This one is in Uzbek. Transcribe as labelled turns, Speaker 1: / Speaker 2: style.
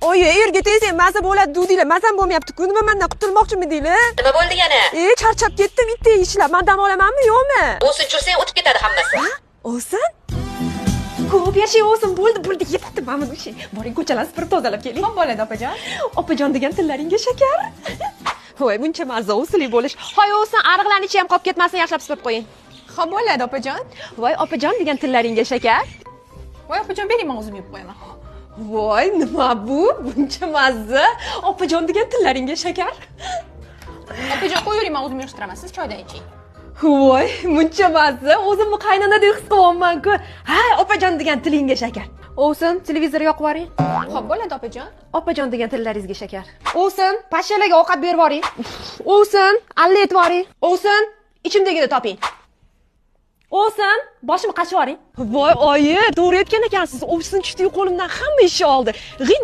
Speaker 1: Oyi, erga tegsang maza bo'ladi deginglar, mazam bo'lmayapti-ku. Nima mendan qutulmoqchimidinglar?
Speaker 2: Nima bo'ldi yana?
Speaker 1: Charchab ketdim, bitta ishlar. Men dam olamanmi, yo'qmi?
Speaker 2: O'sin chursang o'tib ketadi hammasi.
Speaker 1: O'sin? Ko'p yashay o'sin, bo'ldi, yetadi. Mana bu ish. Boring, ko'chalarni supurib tozalab keling.
Speaker 3: Xo'p bo'ladi opajon.
Speaker 1: Opajon degan tillaringga shakar. Voy, buncha mazza o'sili bo'lish. Hoy, o'sin, ariqlarni ichi ham qolib ketmasin, yaxshilab supurib qo'ying.
Speaker 3: Xo'p bo'ladi opajon.
Speaker 1: Voy, opajon degan tillaringga shakar.
Speaker 3: Voy opajon, bering men o'zim yeb qo'yaman.
Speaker 1: Voy, nima bu? Buncha mazza. Opajon degan tillaringga shakar.
Speaker 3: Opajon, qo'yavering, men o'zim yig'ishtiraman. Siz choydan iching.
Speaker 1: Voy, buncha mazza. O'zimni qaynonadek his qilyapman-ku. Ha, opajon degan tilingga shakar. O'sin, televizor yoqib yuboring.
Speaker 3: Xo'p bo'ladi opajon.
Speaker 1: Opajon degan tillaringizga shakar. O'sin, pashshalarga ovqat berib yuboring. O'sin, alla etib yuboring. O'sin, ichimdagini toping. O'sin, boshimni qachib yuboring. Voy, oyi, to'g'ri aytgan ekansiz. O'sin tushdi-yu, qo'limdan hamma ishni oldi. G'ing